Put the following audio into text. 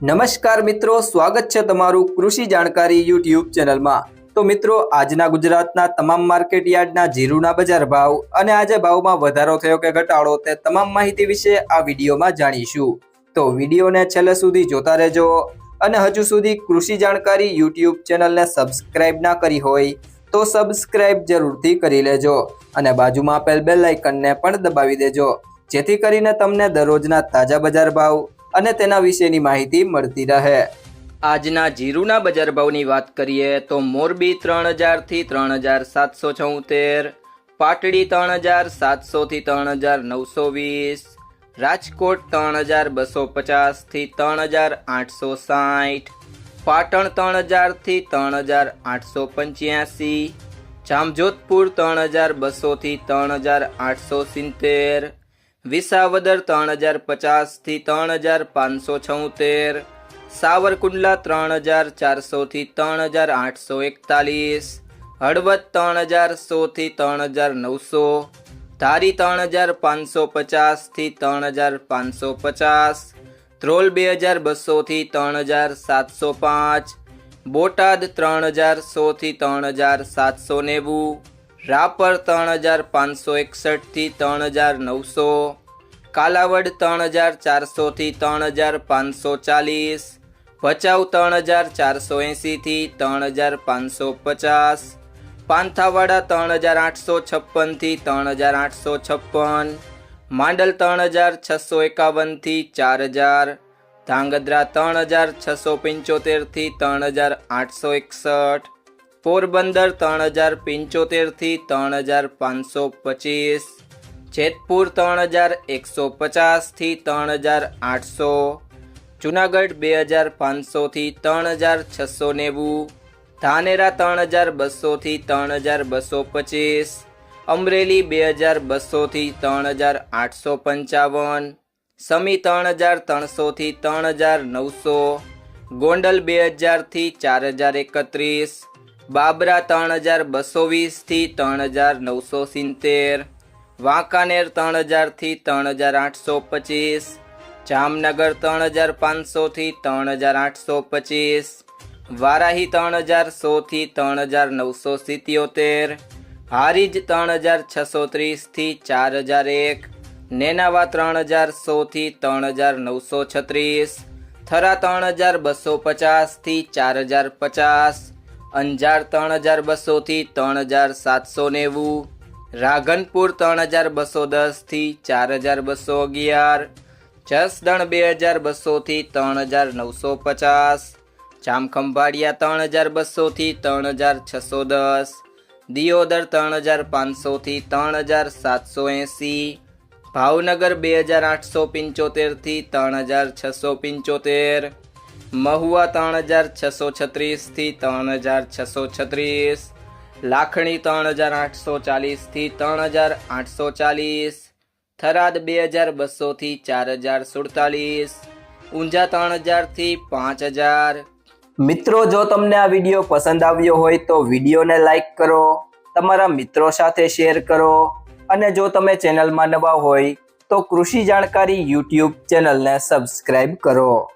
નમસ્કાર મિત્રો, સ્વાગત છે તમારું કૃષિ જાણકારી યુટ્યુબ ચેનલમાં। તો મિત્રો, આજના ગુજરાતના તમામ માર્કેટ યાર્ડના જીરુના બજાર ભાવ અને આજે ભાવમાં વધારો થયો કે ઘટાડો તે તમામ માહિતી વિશે આ વિડીયોમાં જાણીશું। તો વિડીયોને છેલ્લે સુધી જોતા રહેજો અને હજુ સુધી કૃષિ જાણકારી યુટ્યુબ ચેનલને સબસ્ક્રાઇબ ના કરી હોય તો સબસ્ક્રાઇબ જરૂરથી કરી લેજો અને બાજુમાં આપેલ બેલ આઇકનને પણ દબાવી દેજો, જેથી કરીને તમને દરરોજના તાજા બજાર ભાવ અને તેના વિશેની માહિતી મળતી રહે। આજના જીરુના બજાર ભાવની વાત કરીએ તો મોરબી 3000 થી 3776, પાટડી 3700 થી 3920, રાજકોટ 3250 થી 3860, પાટણ 3000 થી 3885, જામજોધપુર 3200 થી 3870, વિસાવદર 3050 થી 3576, સાવરકુંડલા 3400 થી 3841, હળવદ 3100 થી 3900, ધારી 3550 થી 3550, ધ્રોલ 2200 થી 3705, બોટાદ 3100 થી 3790, રાપર 3561 થી 3900, કાલાવડ 3400 થી 3540, ભચાઉ 3480 થી 3550, પાંથાવાડા 3856 થી 3856, માંડલ 3651 થી 4000, ધાંગધ્રા 3675 થી 3861, પોરબંદર 3075 થી 3525, જેતપુર 3150 થી 3800, જુનાગઢ 2500 થી 3690, ધાનેરા 3200 થી 3225, અમરેલી 2200 થી 3855, સમી 3300 થી 3900, ગોંડલ 2000 થી 4031, બાબરા 3220 થી 3970, વાંકાનેર 3000 થી 3825, જામનગર 3500 થી 3825, વારાહી 3100 થી 3977, હારીજ 3630 થી 4001, નેનાવા 3100 થી 3936, થરા 3250 થી 4050, અંજાર 3200 થી 3790, રાધનપુર 3210 થી 4211, જસદણ 2200 થી 3950, જામખંભાળિયા 3200 થી 3610, દિયોદર 3500 થી 3780, ભાવનગર 2875 થી 3675, મહુવા 3636 થી 3636, લાખણી 3840 થી 3840, થરાદ 2200 થી 4047, ઊંઝા 3000 થી 5000। મિત્રો, જો તમને આ વિડીયો પસંદ આવ્યો હોય તો વિડીયોને લાઈક કરો, તમારા મિત્રો સાથે શેર કરો અને જો તમે ચેનલમાં નવા હોય તો કૃષિ જાણકારી યુટ્યુબ ચેનલને સબસ્ક્રાઇબ કરો।